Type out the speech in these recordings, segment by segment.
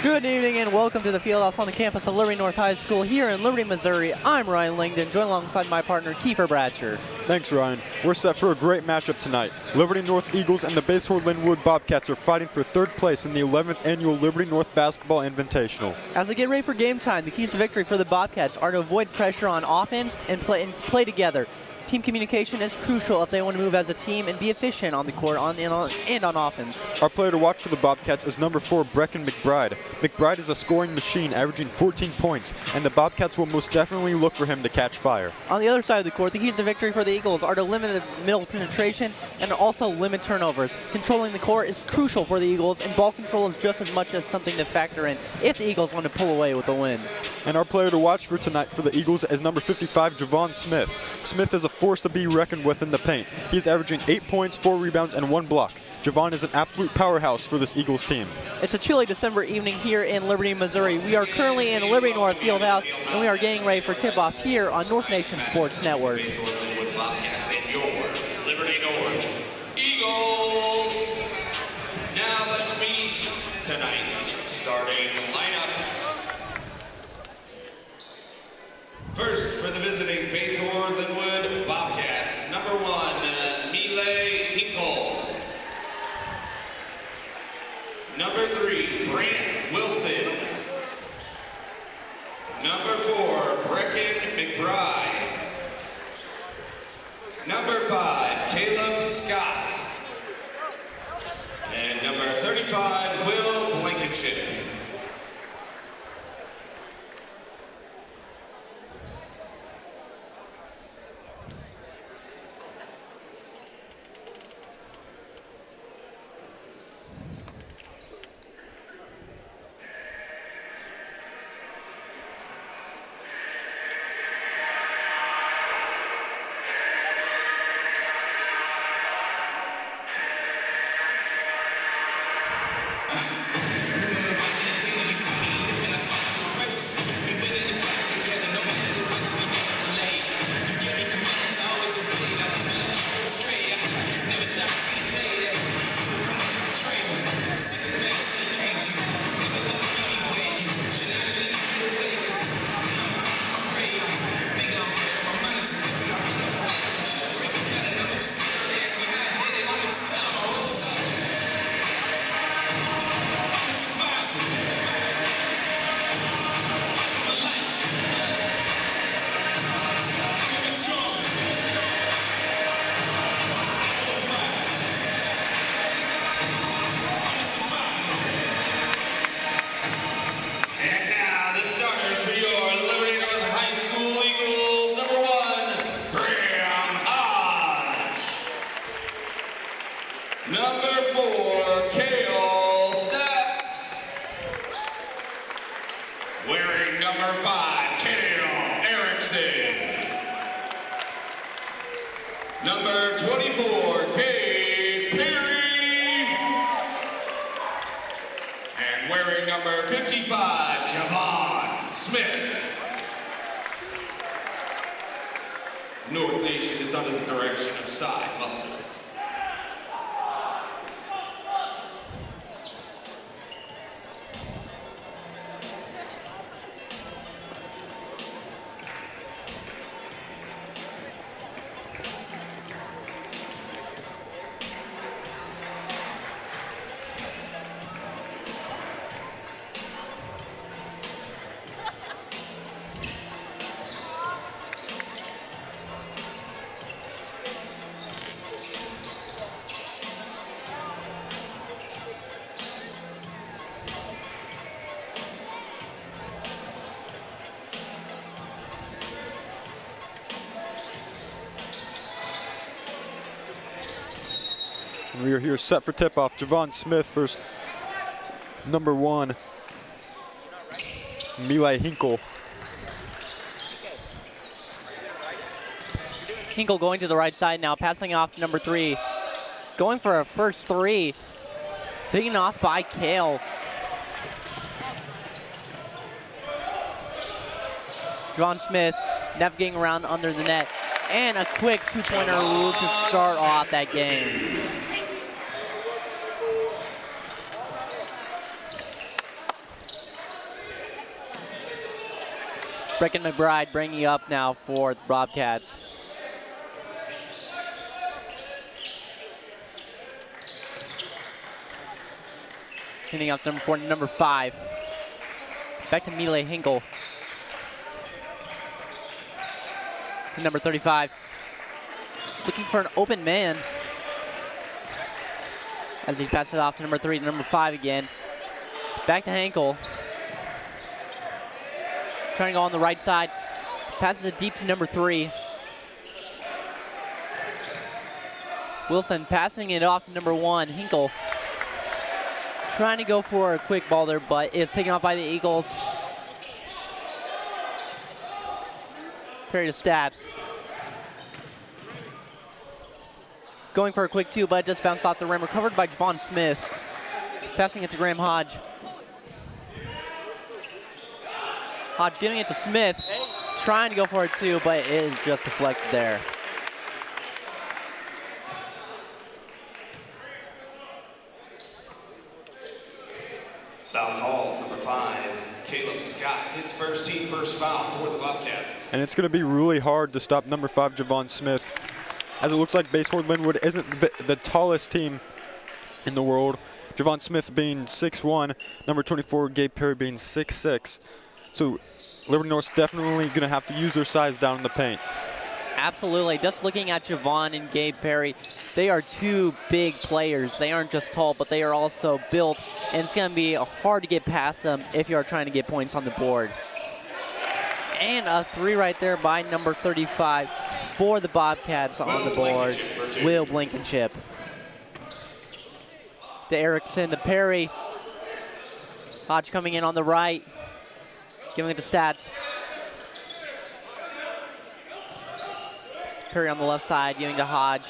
Good evening and welcome to the Fieldhouse on the campus of Liberty North High School here in Liberty, Missouri. I'm Ryan Langdon, joined alongside my partner Kiefer Bratcher. Thanks, Ryan. We're set for a great matchup tonight. Liberty North Eagles and the Basehor Linwood Bobcats are fighting for third place in the 11th annual Liberty North Basketball Invitational. As they get ready for game time, the keys to victory for the Bobcats are to avoid pressure on offense and play together. Team communication is crucial if they want to move as a team and be efficient on the court and on offense. Our player to watch for the Bobcats is number 4, Brecken McBride. McBride is a scoring machine, averaging 14 points, and the Bobcats will most definitely look for him to catch fire. On the other side of the court, the keys to victory for the Eagles are to limit middle penetration and also limit turnovers. Controlling the court is crucial for the Eagles, and ball control is just as much as something to factor in if the Eagles want to pull away with a win. And our player to watch for tonight for the Eagles is number 55, Javon Smith. Smith is a force to be reckoned with in the paint. He's averaging 8 points, 4 rebounds, and 1 block. Javon is an absolute powerhouse for this Eagles team. It's a chilly December evening here in Liberty, Missouri. We are currently in Liberty North Fieldhouse, and we are getting ready for tip-off here on North Nation Sports Network. Liberty North Eagles. Now let's meet tonight's starting lineups. First, for the visiting Basehor Linwood Bobcats, number 1, Miley Hinkle. Number 3, Brant Wilson. Number 4, Brecken McBride. Number 5, Caleb Scott. And number 35, Will Blankenship. Number 24, Gabe Perry. And wearing number 55, Javon Smith. North Nation is under the direction of Cy Musser. We are here set for tip-off. Javon Smith versus number 1, Miley Hinkle. Hinkle going to the right side now, passing off to number 3. Going for a first 3. Taken off by Kale. Javon Smith navigating around under the net. And a quick two-pointer to start off that game. Brecken McBride bringing up now for the Bobcats. Handing off number 4 to number 5. Back to Mile Hinkle. To number 35. Looking for an open man. As he passes it off to number 3 to number 5 again. Back to Hinkle. Trying to go on the right side. Passes it deep to number 3. Wilson passing it off to number 1, Hinkle. Trying to go for a quick ball there, but it's taken off by the Eagles. Perry to Stats. Going for a quick 2, but it just bounced off the rim. Recovered by Javon Smith. Passing it to Graham Hodge. Hodge giving it to Smith. Trying to go for a 2, but it is just deflected there. Foul call, number 5, Caleb Scott. His first team first foul for the Bobcats. And it's going to be really hard to stop number 5, Javon Smith, as it looks like Basehor Linwood isn't the tallest team in the world. Javon Smith being 6'1", number 24, Gabe Perry being 6'6". So Liberty North's definitely going to have to use their size down in the paint. Absolutely. Just looking at Javon and Gabe Perry, they are 2 big players. They aren't just tall, but they are also built, and it's going to be hard to get past them if you are trying to get points on the board. And a 3 right there by number 35 for the Bobcats on the board. Will Blankenship. To Erickson, to Perry. Hodge coming in on the right, giving it to Stats. Perry on the left side, giving to Hodge.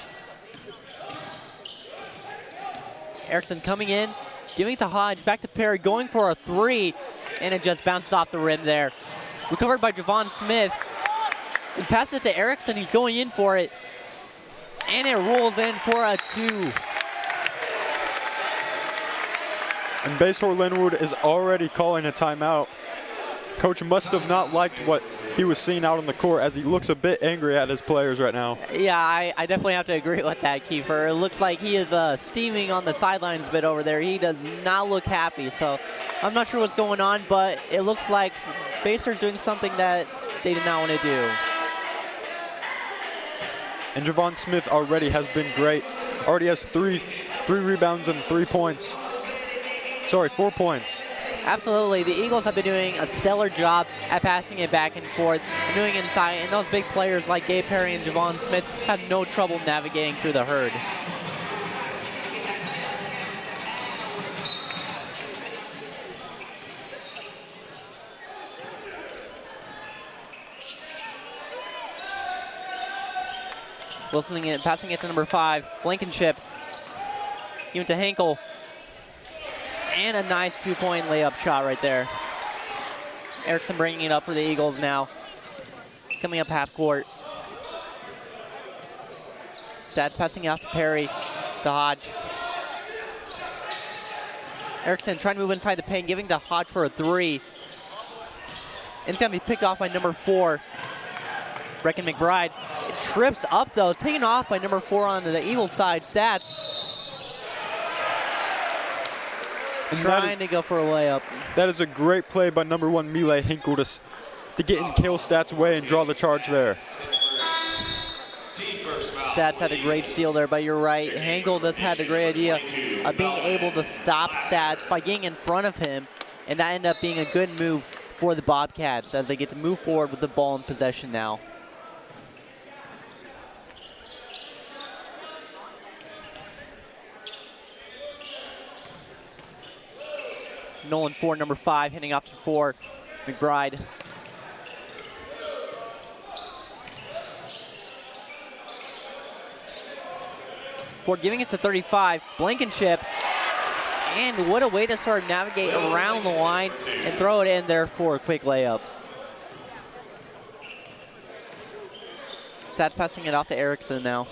Erickson coming in, giving it to Hodge, back to Perry, going for a 3, and it just bounced off the rim there. Recovered by Javon Smith, and passes it to Erickson. He's going in for it, and it rolls in for a 2. And Basehor Linwood is already calling a timeout. Coach must have not liked what he was seeing out on the court, as he looks a bit angry at his players right now. Yeah, I definitely have to agree with that, Kiefer. It looks like he is steaming on the sidelines a bit over there. He does not look happy, so I'm not sure what's going on, but it looks like Basehor's doing something that they did not want to do. And Javon Smith already has been great. Already has three rebounds and 3 points. Sorry, 4 points. Absolutely. The Eagles have been doing a stellar job at passing it back and forth and doing it inside. And those big players like Gabe Perry and Javon Smith have no trouble navigating through the herd. Wilson passing it to number 5, Blankenship. Even to Hinkle. And a nice 2-point layup shot right there. Erickson bringing it up for the Eagles now. Coming up half court. Stats passing out to Perry, to Hodge. Erickson trying to move inside the paint, giving to Hodge for a 3. And it's going to be picked off by number 4, Brecken McBride. It trips up though, taken off by number 4 on the Eagles side, Stats. Trying to go for a layup. That is a great play by number 1, Mile Hinkle, to get in Cale Stats' way and draw the charge there. Stats had a great steal there, but you're right. Hinkle just had a great idea of being able to stop Stats by getting in front of him, and that ended up being a good move for the Bobcats as they get to move forward with the ball in possession now. Nolan Ford, number 5, hitting off to 4, McBride. Ford giving it to 35, Blankenship. And what a way to sort of navigate around the line and throw it in there for a quick layup. Stats passing it off to Erickson now.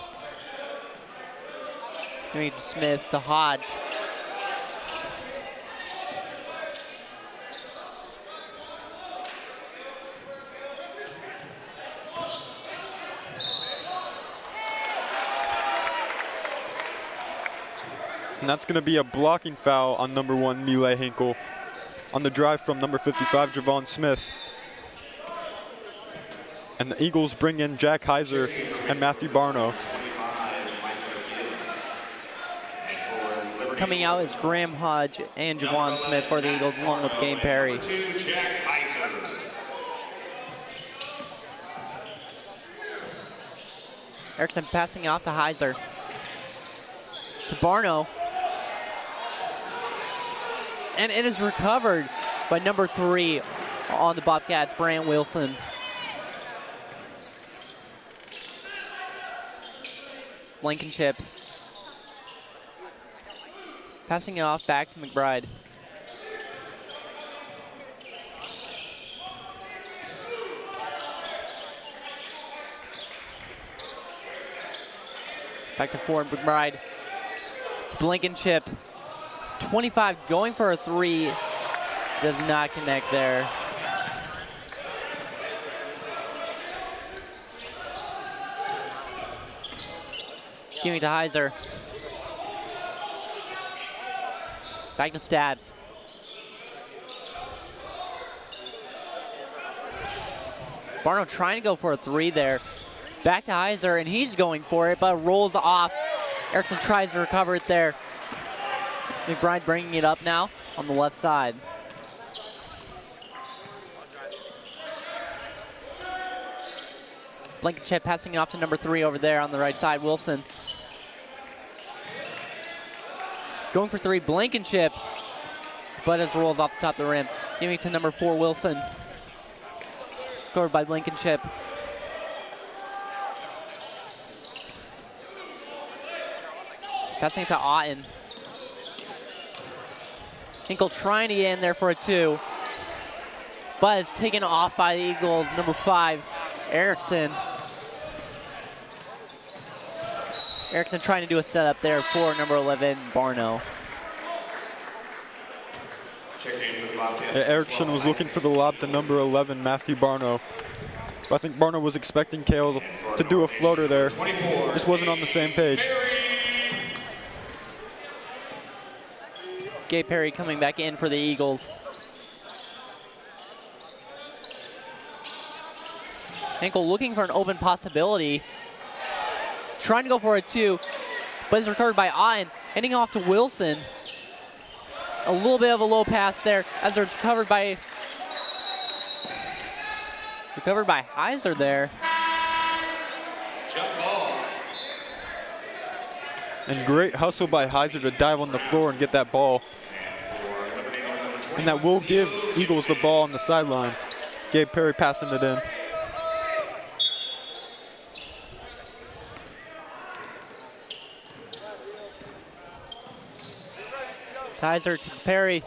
Giving it to Smith, to Hodge. And that's going to be a blocking foul on number 1, Mile Hinkle, on the drive from number 55, Javon Smith. And the Eagles bring in Jack Heiser and Matthew Barno. Coming out is Graham Hodge and Javon Smith for the Eagles, along with Gabe Perry. Erickson passing off to Heiser. To Barno. And it is recovered by number 3 on the Bobcats, Brant Wilson. Blankenship. Passing it off back to McBride. Back to Ford, McBride. Blankenship. 25 going for a 3. Does not connect there. Giving to Heiser. Back to Stabs. Barno trying to go for a 3 there. Back to Heiser, and he's going for it, but rolls off. Erickson tries to recover it there. McBride bringing it up now on the left side. Blankenship passing it off to number 3 over there on the right side, Wilson. Going for 3, Blankenship, but as rolls off the top of the rim. Giving it to number 4, Wilson. Scored by Blankenship. Passing it to Otten. Hinkle trying to get in there for a 2, but it's taken off by the Eagles. Number 5, Erickson. Erickson trying to do a setup there for number 11, Barno. Erickson was looking for the lob to number 11, Matthew Barno. But I think Barno was expecting Kale to do a floater there. Just wasn't on the same page. Gabe Perry coming back in for the Eagles. Hinkle looking for an open possibility. Trying to go for a 2, but is recovered by Otten. Handing off to Wilson. A little bit of a low pass there as it's recovered by Heiser there. Jump ball. And great hustle by Heiser to dive on the floor and get that ball. And that will give Eagles the ball on the sideline. Gabe Perry passing it in. Heiser to Perry.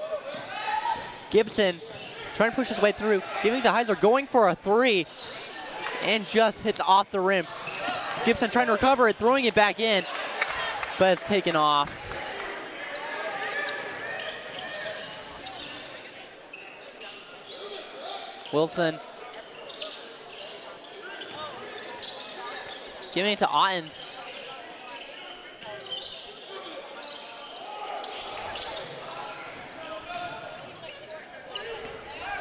Gibson trying to push his way through. Giving to Heiser, going for a 3. And just hits off the rim. Gibson trying to recover it, throwing it back in. But it's taken off. Wilson. Giving it to Otten.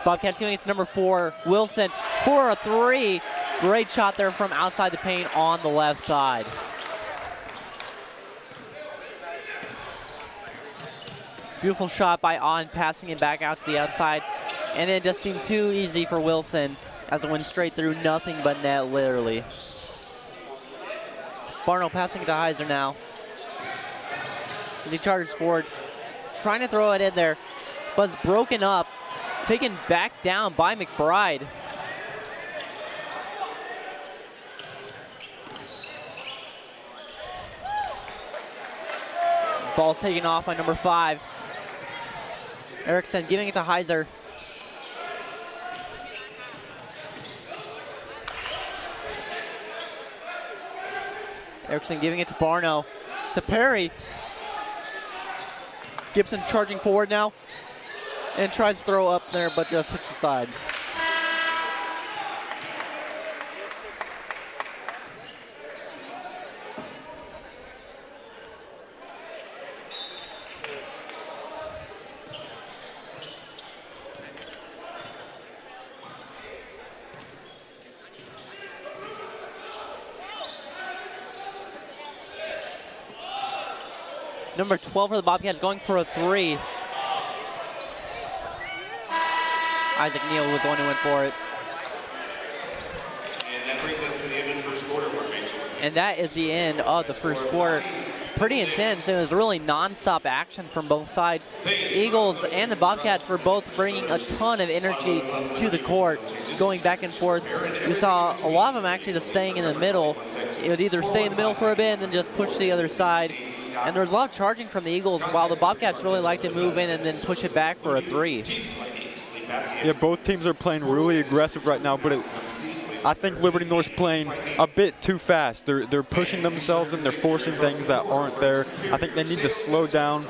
Bobcats giving it to number 4, Wilson, for a 3. Great shot there from outside the paint on the left side. Beautiful shot by On, passing it back out to the outside. And it just seemed too easy for Wilson as it went straight through, nothing but net, literally. Barno passing it to Heiser now. As he charges forward, trying to throw it in there, but it's broken up. Taken back down by McBride. Ball's taken off by number 5. Erickson giving it to Heiser. Erickson giving it to Barno. To Perry. Gibson charging forward now. And tries to throw up there, but just hits the side. Number 12 for the Bobcats going for a three. Isaac Neal was the one who went for it. And that brings us to the end of the first quarter. And that is the end of the first quarter. Pretty intense. It was really non-stop action from both sides. The Eagles and the Bobcats were both bringing a ton of energy to the court, going back and forth. We saw a lot of them actually just staying in the middle. It would either stay in the middle for a bit and then just push to the other side. And there was a lot of charging from the Eagles, while the Bobcats really like to move in and then push it back for a three. Yeah, both teams are playing really aggressive right now, but I think Liberty North's playing a bit too fast. They're pushing themselves and they're forcing things that aren't there. I think they need to slow down.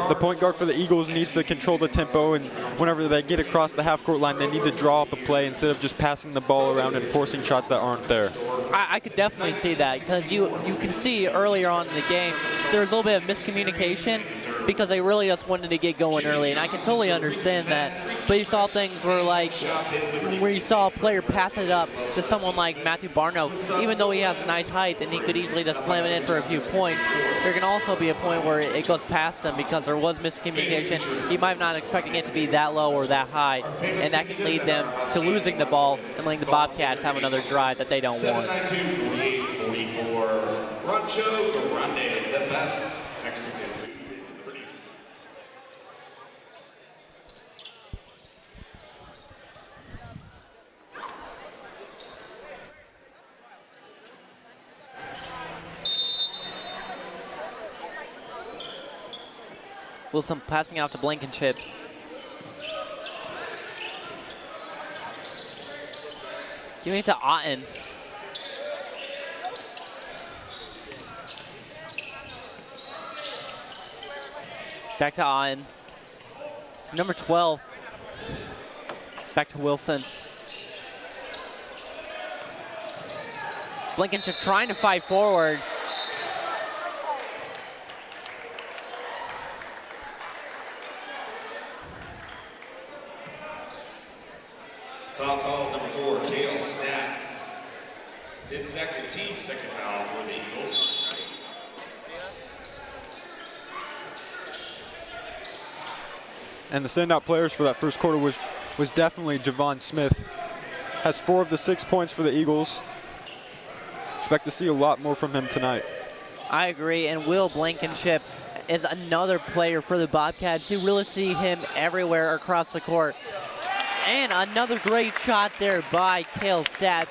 The point guard for the Eagles needs to control the tempo, and whenever they get across the half-court line, they need to draw up a play instead of just passing the ball around and forcing shots that aren't there. I could definitely see that, because you can see earlier on in the game there was a little bit of miscommunication because they really just wanted to get going early, and I can totally understand that. But you saw things where you saw a player pass it up to someone like Matthew Barno, even though he has nice height and he could easily just slam it in for a few points. There can also be a point where it goes past him because there was miscommunication. He might not expecting it to be that low or that high, and that can lead them to losing the ball and letting the Bobcats have another drive that they don't want. 72-48-44. Rancho Grande, the best Mexican. Wilson passing out to Blankenship. Giving it to Otten. Back to Otten. Number 12. Back to Wilson. Blankenship trying to fight forward. Foul call number 4, Kale Stats. His team's second foul for the Eagles. And the standout players for that first quarter was definitely Javon Smith. Has 4 of the 6 points for the Eagles. Expect to see a lot more from him tonight. I agree, and Will Blankenship is another player for the Bobcats. You really see him everywhere across the court. And another great shot there by Kale Stats.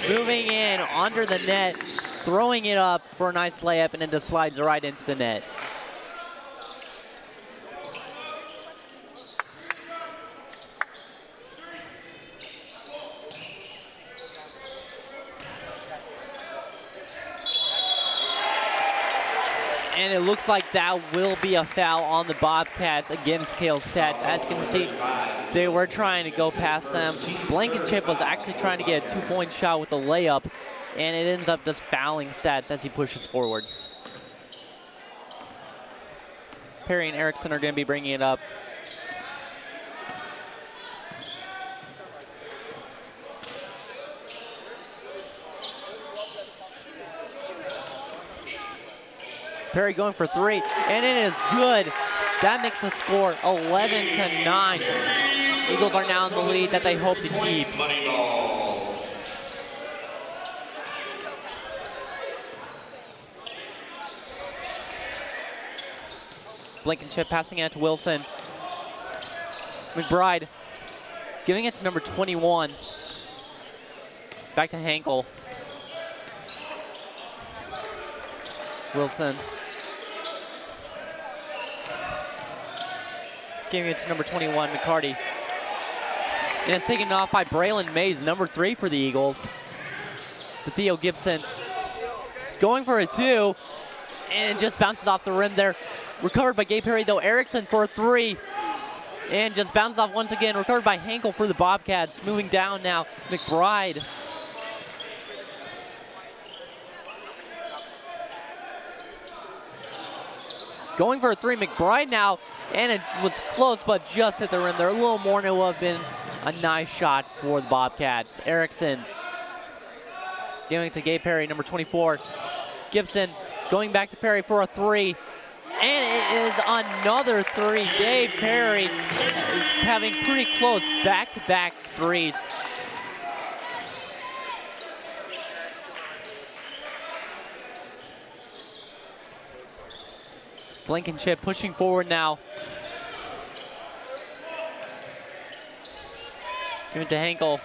Moving in under the net, throwing it up for a nice layup, and then just slides right into the net. And it looks like that will be a foul on the Bobcats against Kale Stats. As you can see, they were trying to go past them. Blankenship was actually trying to get a 2-point shot with a layup, and it ends up just fouling Stats as he pushes forward. Perry and Erickson are going to be bringing it up. Perry going for 3, and it is good. That makes the score 11-9. Eagles are now in the lead that they hope to keep. Blankenship passing it to Wilson. McBride giving it to number 21. Back to Hankel. Wilson. Giving it to number 21, McCarty. And it's taken off by Braylon Mays, number 3 for the Eagles. To Theo Gibson. Going for a 2. And it just bounces off the rim there. Recovered by Gabe Perry, though. Erickson for a 3. And just bounces off once again. Recovered by Hankel for the Bobcats. Moving down now, McBride. Going for a 3, McBride now, and it was close, but just hit the rim there. A little more, and it would have been a nice shot for the Bobcats. Erickson giving it to Gabe Perry, number 24. Gibson going back to Perry for a 3, And it is another three. Dave Perry having pretty close back-to-back threes. Blankenship pushing forward now. Give it to Henkel.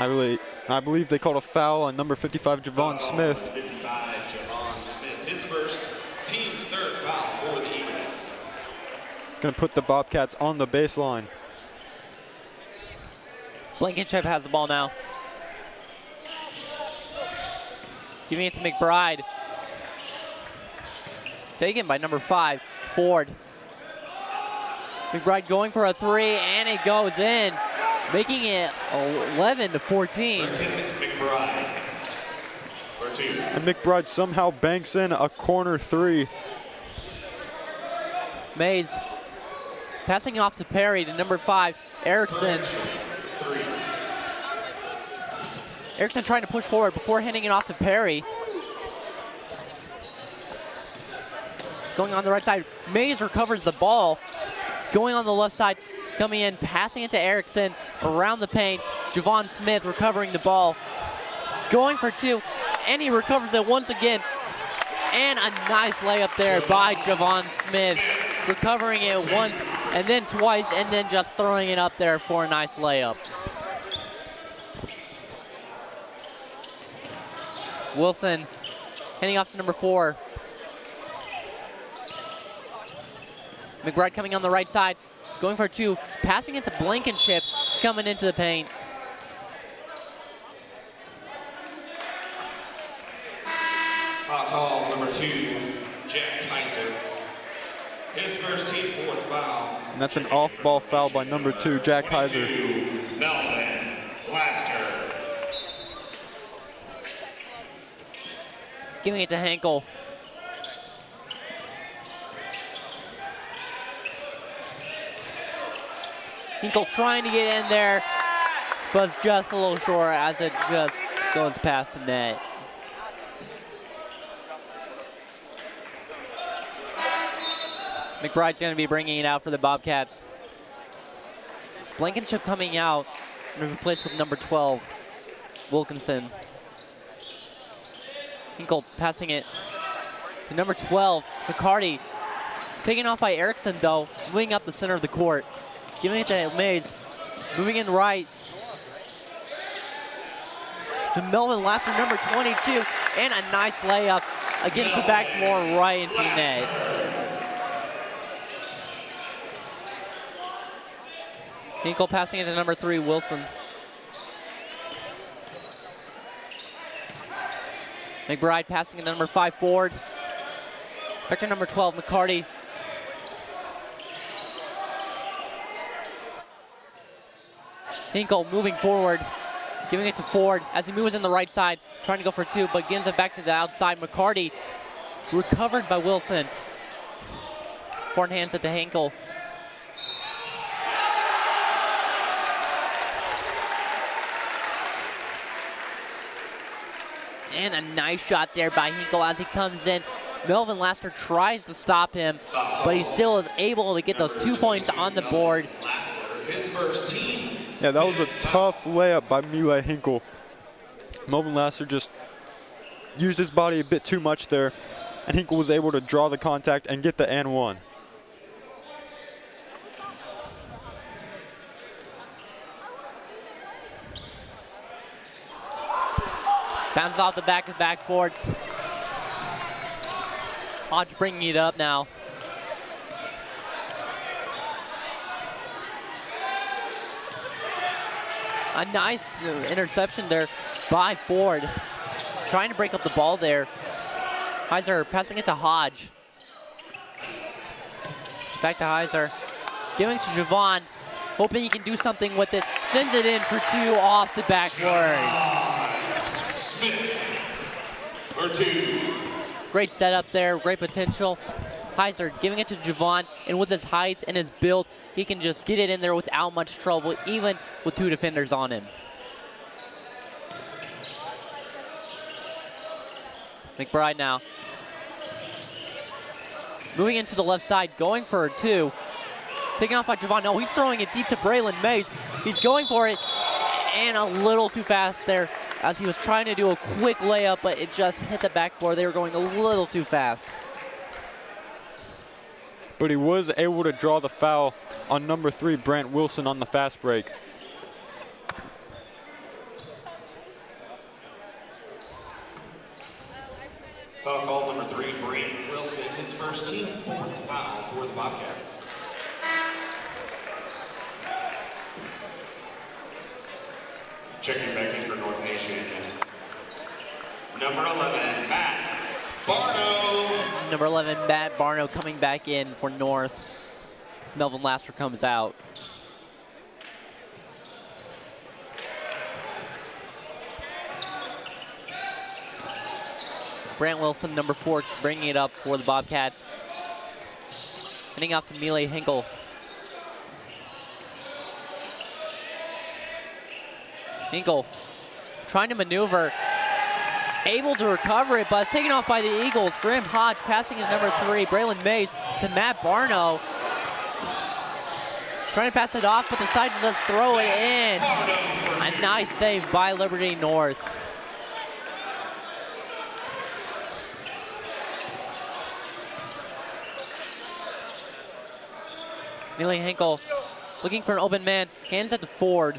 I believe they called a foul on number 55, Javon Smith. 55, Javon Smith. His first, team third foul for the Eagles. Going to put the Bobcats on the baseline. Blankenship has the ball now. Giving it to McBride. Taken by number 5, Ford. McBride going for a three, and it goes in, making it 11-14. McBride for 2. And McBride somehow banks in a corner three. Mays passing it off to Perry to number 5, Erickson. 3. Erickson trying to push forward before handing it off to Perry. Going on the right side, Mays recovers the ball. Going on the left side, coming in, passing it to Erickson around the paint. Javon Smith recovering the ball. Going for 2, and he recovers it once again. And a nice layup there by Javon Smith. Recovering it once, and then twice, and then just throwing it up there for a nice layup. Wilson handing off to number 4. McBride coming on the right side, going for 2, passing it to Blankenship. He's coming into the paint. Foul call number 2, Jack Kaiser. His first, team fourth foul. And that's an off-ball foul by number 2, Jack Heiser. Melvin Laster. Giving it to Henkel. Henkel trying to get in there, but just a little short as it just goes past the net. McBride's going to be bringing it out for the Bobcats. Blankenship coming out and replaced with number 12, Wilkinson. Henkel passing it to number 12, McCarty. Taken off by Erickson though, moving up the center of the court. Giving it to Mays, moving in right to Melvin Laster, number 22, and a nice layup against the backboard right into the net. Henkel passing it to number 3, Wilson. McBride passing it to number 5, Ford. Back to number 12, McCarty. Henkel moving forward, giving it to Ford as he moves in the right side, trying to go for 2, but gives it back to the outside. McCarty recovered by Wilson. Ford hands it to Henkel. And a nice shot there by Henkel as he comes in. Melvin Laster tries to stop him, but he still is able to get those 2 points on the board. His first team. Yeah, that was a tough layup by Mile Henkel. Melvin Laster just used his body a bit too much there, and Henkel was able to draw the contact and get the and one. Bounces off the back of the backboard. Hodge bringing it up now. A nice interception there by Ford. Trying to break up the ball there. Heiser passing it to Hodge. Back to Heiser. Giving it to Javon. Hoping he can do something with it. Sends it in for 2 off the backboard. Smith for 2. Great setup there, great potential. Heiser giving it to Javon, and with his height and his build, he can just get it in there without much trouble, even with 2 defenders on him. McBride now. Moving into the left side, going for a 2. Taken off by Javon. No, he's throwing it deep to Braylon Mays. He's going for it, and a little too fast there as he was trying to do a quick layup, but it just hit the backboard. They were going a little too fast. But he was able to draw the foul on number 3, Brant Wilson, on the fast break. Foul call number 3, Brant Wilson, his first team 4th foul for the Bobcats. Checking back in for North Nation. Number 11, Matt Barno. Number 11, Matt Barno coming back in for North as Melvin Laster comes out. Brant Wilson, number 4, bringing it up for the Bobcats. Heading off to Mile Hinkle. Hinkle trying to maneuver, able to recover it, but it's taken off by the Eagles. Graham Hodge passing to number 3, Braylon Mays, to Matt Barno. Trying to pass it off, but decides to just throw it in. A nice save by Liberty North. Mile Hinkle looking for an open man, hands it to Ford.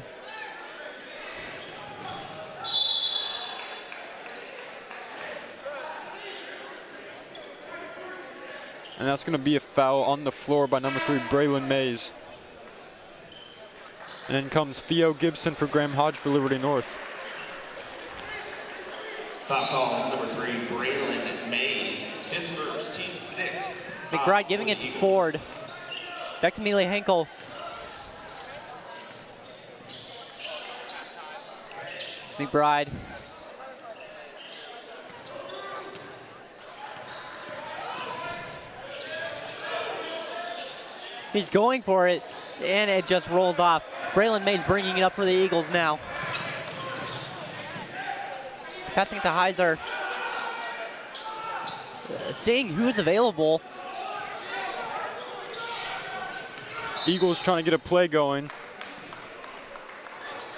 And that's going to be a foul on the floor by number 3, Braylon Mays. And then comes Theo Gibson for Graham Hodge for Liberty North. Foul call number 3, Braylon Mays, his first, team 6. McBride giving it to Ford. Back to Mile Hinkle. McBride. He's going for it, and it just rolls off. Braylon Mays bringing it up for the Eagles now. Passing it to Heiser. Seeing who's available. Eagles trying to get a play going.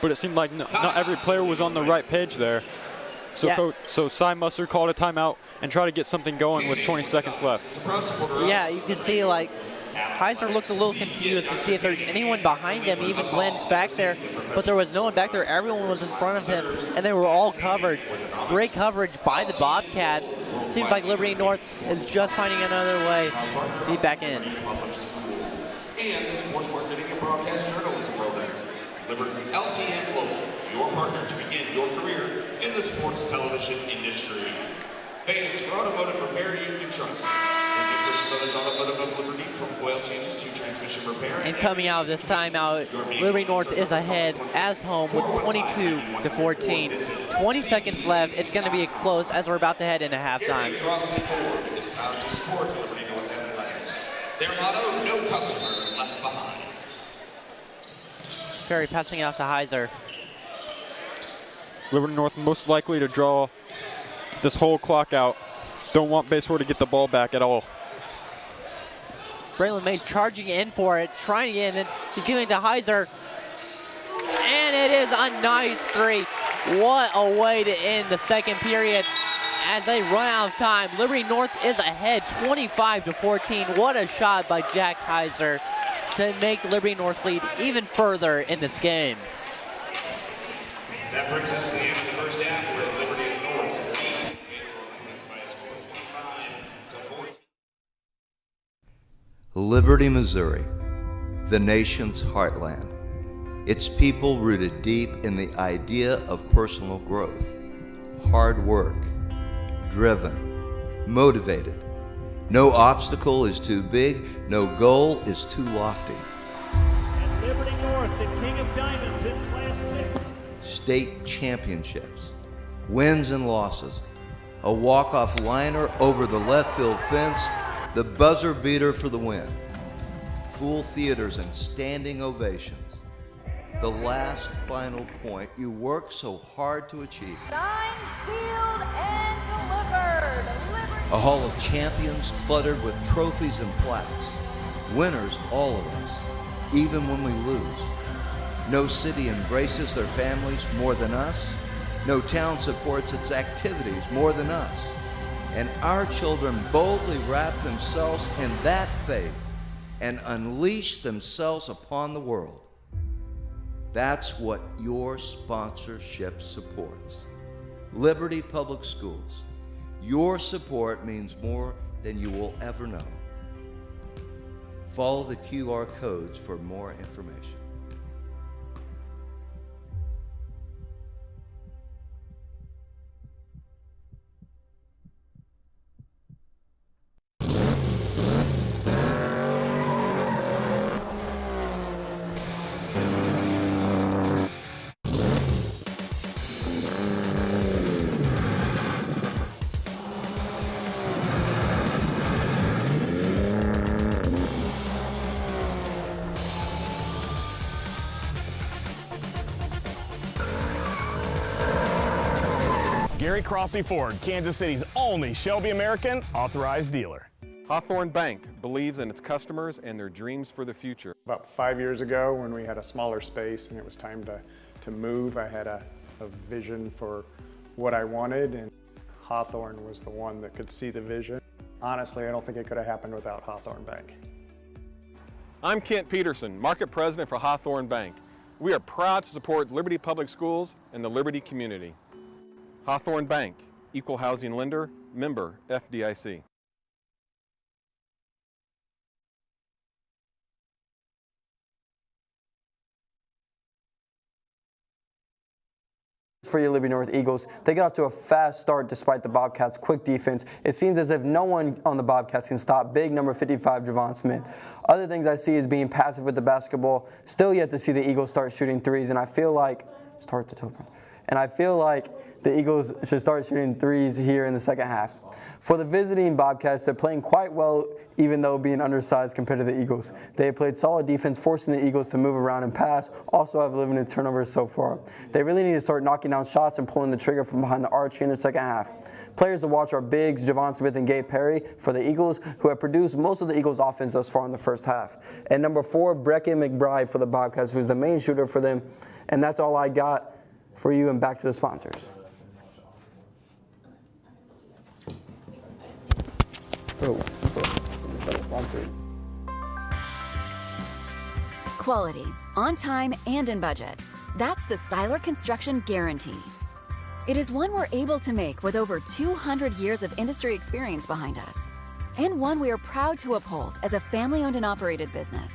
But it seemed like not every player was on the right page there. So, yeah. So Cy Musser called a timeout and tried to get something going with 20 seconds left. Yeah, you can see like Heiser looked a little confused to see if there's anyone behind him. He even glanced back there, but there was no one back there. Everyone was in front of him, and they were all covered. Great coverage by the Bobcats. Seems like Liberty North is just finding another way to be back in. And the sports marketing and broadcast journalism programs. Liberty LTN Global, your partner to begin your career in the sports television industry. Phoenix, for automotive repair you can trust. Visit Christian Brothers Automotive of Liberty from oil changes to transmission repair. And coming out of this timeout, Liberty North is ahead as home with 22-14. 20 seconds left. It's going to be close as we're about to head into halftime. Ford is proud to support Liberty North Athletics. Their motto, no customer left behind. Ferry passing it off to Heiser. Liberty North most likely to draw this whole clock out. Don't want Basehor to get the ball back at all. Braylon Mays charging in for it, trying to get in. He's giving it to Heiser. And it is a nice 3. What a way to end the second period as they run out of time. Liberty North is ahead 25-14. What a shot by Jack Heiser to make Liberty North lead even further in this game. That brings us to the end of the first half with Liberty North lead. Liberty, Missouri, the nation's heartland. Its people rooted deep in the idea of personal growth, hard work, driven, motivated. No obstacle is too big, no goal is too lofty. And Liberty North, the king of diamonds in Class 6. State championships, wins and losses, a walk-off liner over the left field fence, the buzzer beater for the win, full theaters and standing ovations, the last final point you worked so hard to achieve. Signed, sealed, and delivered. A hall of champions cluttered with trophies and plaques. Winners, all of us, even when we lose. No city embraces their families more than us. No town supports its activities more than us. And our children boldly wrap themselves in that faith and unleash themselves upon the world. That's what your sponsorship supports. Liberty Public Schools. Your support means more than you will ever know. Follow the QR codes for more information. Gary Crossley Ford, Kansas City's only Shelby American authorized dealer. Hawthorne Bank believes in its customers and their dreams for the future. About 5 years ago, when we had a smaller space and it was time to move, I had a vision for what I wanted, and Hawthorne was the one that could see the vision. Honestly, I don't think it could have happened without Hawthorne Bank. I'm Kent Peterson, Market President for Hawthorne Bank. We are proud to support Liberty Public Schools and the Liberty community. Hawthorne Bank, Equal Housing Lender, member FDIC. For your Liberty North Eagles, they got off to a fast start despite the Bobcats' quick defense. It seems as if no one on the Bobcats can stop big number 55 Javon Smith. Other things I see is being passive with the basketball. Still yet to see the Eagles start shooting threes, and I feel like the Eagles should start shooting threes here in the second half. For the visiting Bobcats, they're playing quite well, even though being undersized compared to the Eagles. They have played solid defense, forcing the Eagles to move around and pass, also have limited turnovers so far. They really need to start knocking down shots and pulling the trigger from behind the arch in the second half. Players to watch are bigs Javon Smith and Gabe Perry for the Eagles, who have produced most of the Eagles' offense thus far in the first half. And number 4, Brecken McBride for the Bobcats, who's the main shooter for them. And that's all I got for you, and back to the sponsors. Quality, on time, and in budget. That's the Seiler Construction Guarantee. It is one we're able to make with over 200 years of industry experience behind us, and one we are proud to uphold as a family-owned and operated business.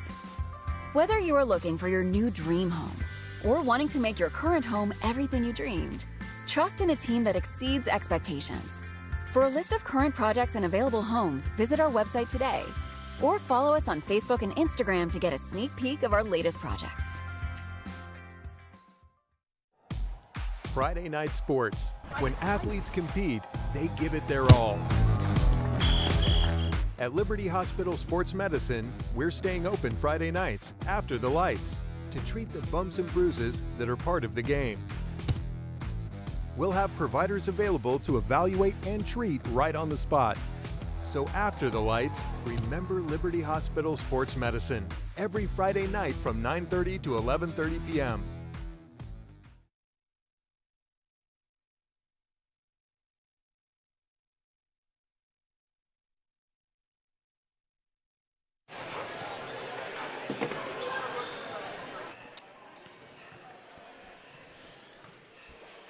Whether you are looking for your new dream home or wanting to make your current home everything you dreamed, trust in a team that exceeds expectations. For a list of current projects and available homes, visit our website today, or follow us on Facebook and Instagram to get a sneak peek of our latest projects. Friday Night Sports. When athletes compete, they give it their all. At Liberty Hospital Sports Medicine, we're staying open Friday nights after the lights to treat the bumps and bruises that are part of the game. We'll have providers available to evaluate and treat right on the spot. So after the lights, remember Liberty Hospital Sports Medicine every Friday night from 9:30 to 11:30 p.m.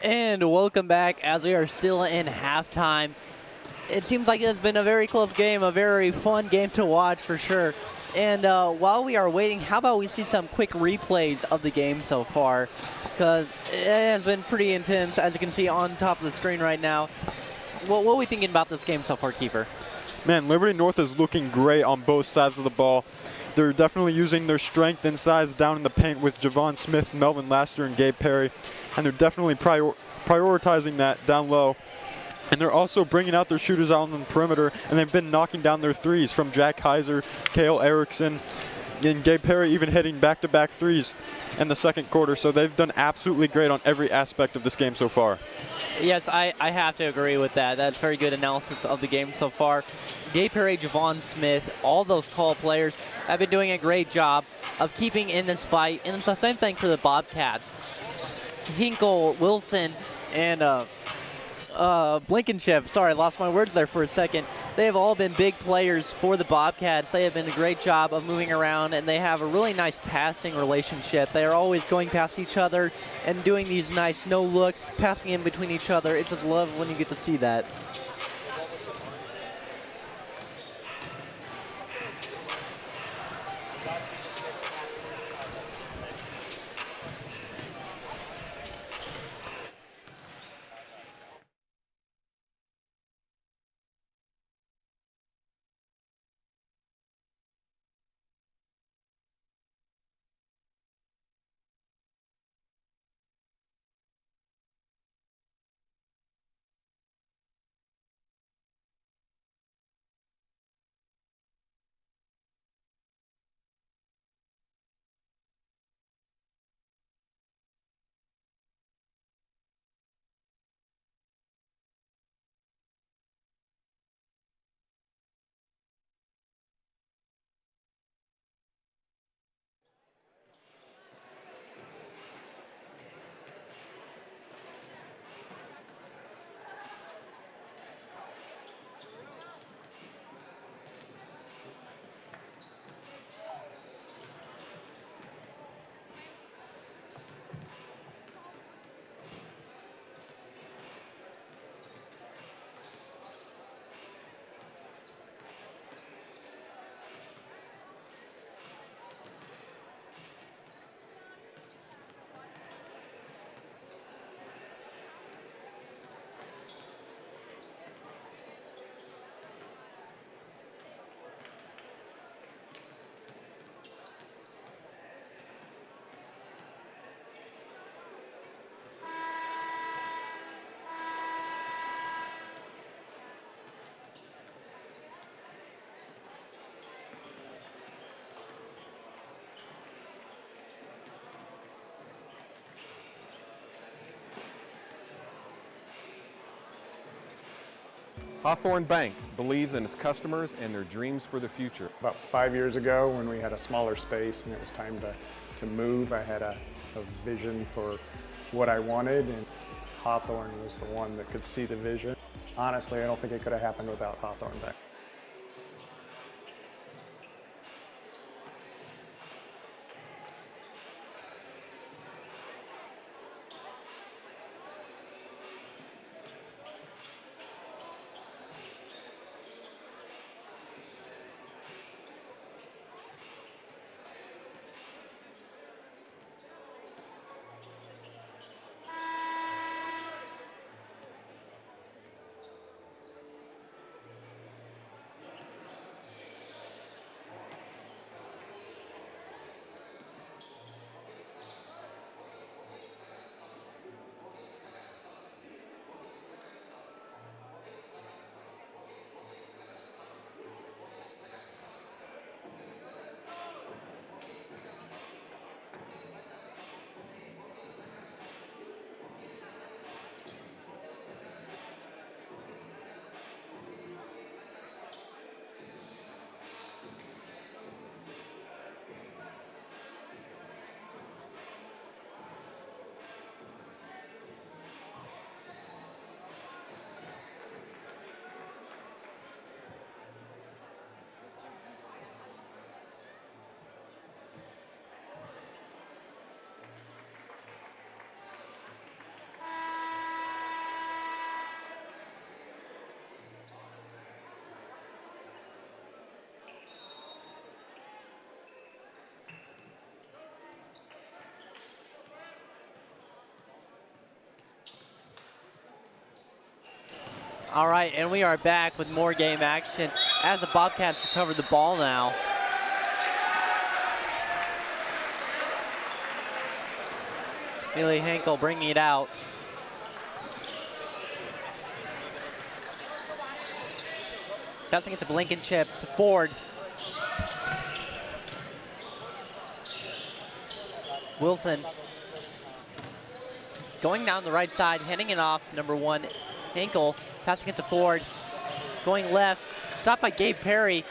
And welcome back as we are still in halftime. It seems like it has been a very close game, a very fun game to watch for sure. And while we are waiting, how about we see some quick replays of the game so far? Because it has been pretty intense, as you can see on top of the screen right now. What are we thinking about this game so far, Kiefer? Man, Liberty North is looking great on both sides of the ball. They're definitely using their strength and size down in the paint with Javon Smith, Melvin Laster, and Gabe Perry. And they're definitely prioritizing that down low. And they're also bringing out their shooters out on the perimeter, and they've been knocking down their threes from Jack Heiser, Kale Erickson, And Gabe Perry even hitting back-to-back threes in the second quarter, so they've done absolutely great on every aspect of this game so far. Yes, I have to agree with that. That's very good analysis of the game so far. Gabe Perry, Javon Smith, all those tall players have been doing a great job of keeping in this fight. And it's the same thing for the Bobcats. Hinkle, Wilson, and Blankenship. Sorry, I lost my words there for a second. They have all been big players for the Bobcats. They have been a great job of moving around, and they have a really nice passing relationship. They are always going past each other and doing these nice no-look, passing in between each other. It's just love when you get to see that. Hawthorne Bank believes in its customers and their dreams for the future. About 5 years ago, when we had a smaller space and it was time to move, I had a vision for what I wanted, and Hawthorne was the one that could see the vision. Honestly, I don't think it could have happened without Hawthorne Bank. All right, and we are back with more game action as the Bobcats recover the ball now. Billy Henkel bringing it out. Passing it to Blankenship, to Ford. Wilson going down the right side, handing it off, number 1, Hinkle, passing it to Ford. Going left, stopped by Gabe Perry,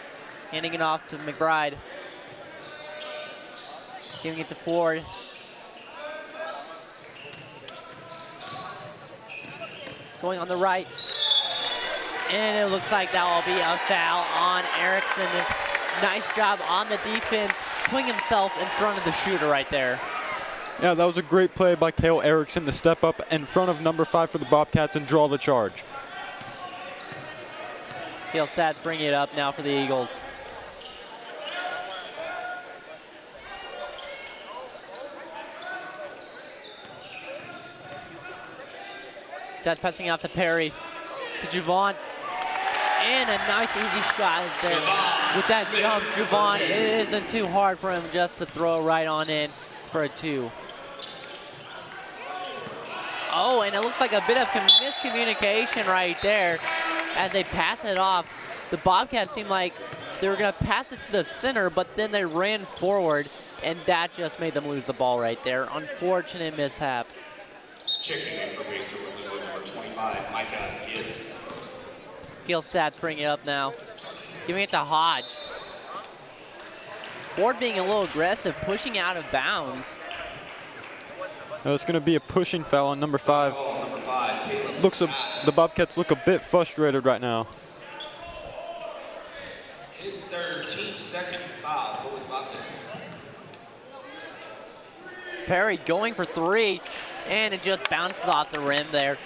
handing it off to McBride. Giving it to Ford. Going on the right. And it looks like that will be a foul on Erickson. Nice job on the defense, putting himself in front of the shooter right there. Yeah, that was a great play by Cale Erickson to step up in front of number 5 for the Bobcats and draw the charge. Cale Stats bringing it up now for the Eagles. Stats passing out to Perry, to Javon. And a nice easy shot is there. With that jump, Javon, it isn't too hard for him just to throw right on in for a 2. Oh, and it looks like a bit of miscommunication right there as they pass it off. The Bobcats seemed like they were going to pass it to the center, but then they ran forward, and that just made them lose the ball right there. Unfortunate mishap. Checking in for Basehor, Linwood, number 25, Micah Gibbs. Cale Stats bring it up now. Giving it to Hodge. Ford being a little aggressive, pushing out of bounds. Now it's going to be a pushing foul on number 5. The Bobcats look a bit frustrated right now. His 13th second foul for the Bobcats. Perry going for 3, and it just bounces off the rim there.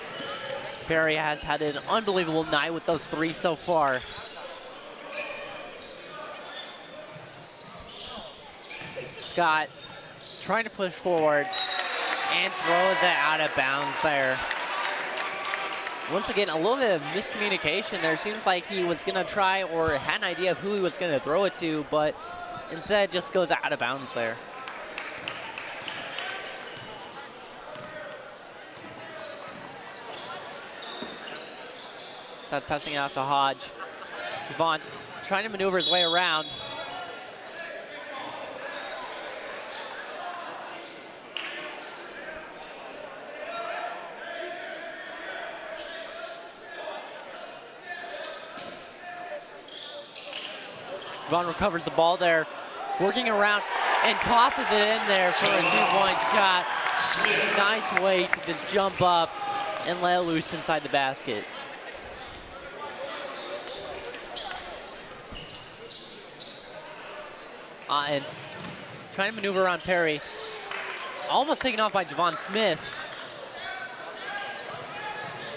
Perry has had an unbelievable night with those 3 so far. Scott trying to push forward and throws it out of bounds there. Once again, a little bit of miscommunication there. Seems like he was going to try or had an idea of who he was going to throw it to, but instead just goes out of bounds there. That's passing it out to Hodge. Javon trying to maneuver his way around. Javon recovers the ball there, working around and tosses it in there for a 2-point shot. Nice way to just jump up and let it loose inside the basket. And trying to maneuver around Perry. Almost taken off by Javon Smith.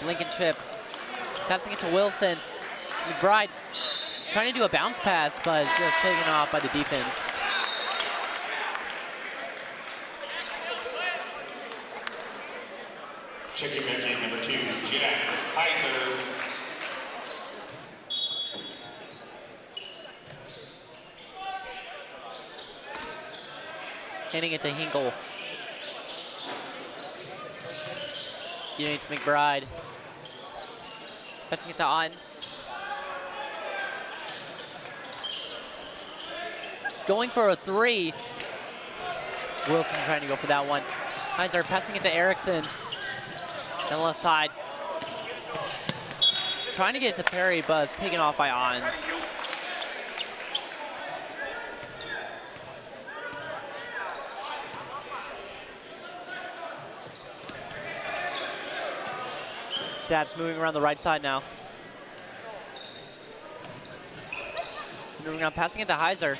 Lincoln chip. Passing it to Wilson. McBride trying to do a bounce pass, but it's just taken off by the defense. Checking back in, number 2, Jack Heiser. Handing it to Hinkle. Giving it to McBride. Passing it to Otten. Going for a 3. Wilson trying to go for that one. Heiser passing it to Erickson. On the left side. Trying to get it to Perry, but it's taken off by Otten. Stats moving around the right side now. Moving around, passing it to Heiser.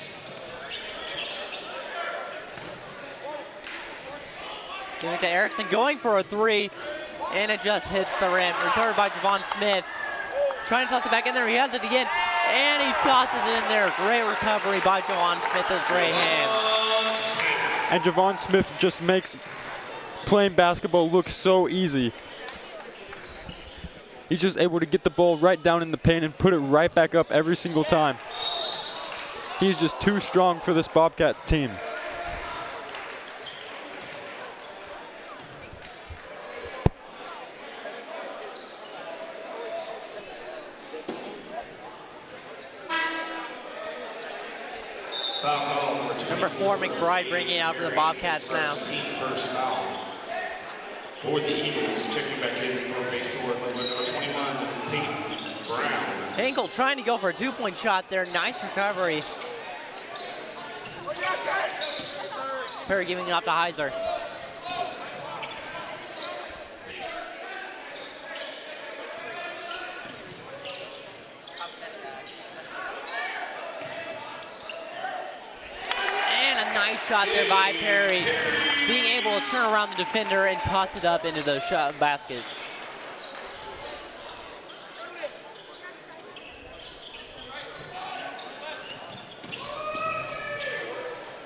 Giving it to Erickson, going for a 3, and it just hits the rim. Recovered by Javon Smith. Trying to toss it back in there, he has it again, and he tosses it in there. Great recovery by Javon Smith with great hands. And Javon Smith just makes playing basketball look so easy. He's just able to get the ball right down in the paint and put it right back up every single time. He's just too strong for this Bobcat team. Foul call number 24. Number 4, McBride bringing it out for the Bobcats now. Team first foul. For the Eagles, checking back in for Basehor, Linwood, number 21, Peyton Brown. Hinkle trying to go for a 2-point shot there. Nice recovery. Perry giving it off to Heiser. And a nice shot there by Perry. Being able to turn around the defender and toss it up into the shot basket.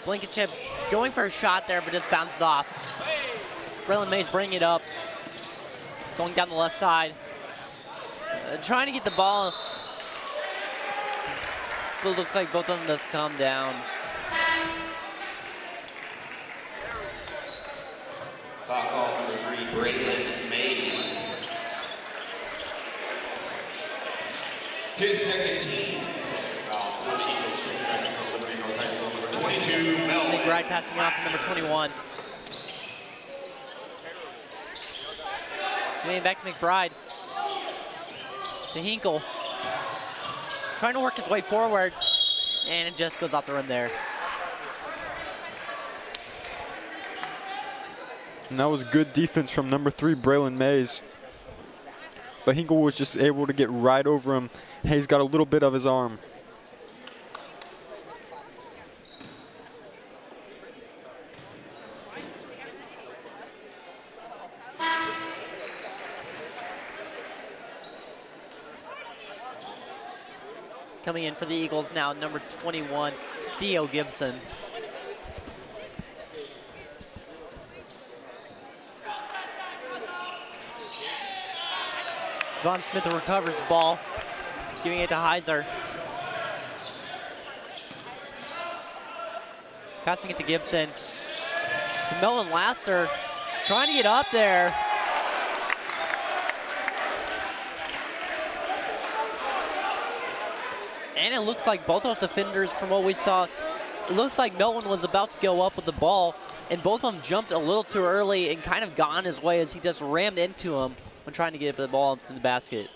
Blankenship going for a shot there, but just bounces off. Braylon Mays bringing it up. Going down the left side. Trying to get the ball. But it looks like both of them just come down. Foul call number 3, Braylon Mays. His second team's foul for the Eagles. Checking back in from Liberty North High School, number 22, Melvin. McBride passing off to number 21. Getting back to McBride. To Hinkle. Trying to work his way forward. And it just goes off the rim there. And that was good defense from number 3, Braylon Mays. But Hinkle was just able to get right over him. Hayes got a little bit of his arm. Coming in for the Eagles now, number 21, Theo Gibson. Javon Smith recovers the ball, giving it to Heiser. Passing it to Gibson. To Melvin Laster, trying to get up there. And it looks like both those defenders, from what we saw, it looks like Melvin was about to go up with the ball, and both of them jumped a little too early and kind of got on his way as he just rammed into him when trying to get the ball in the basket.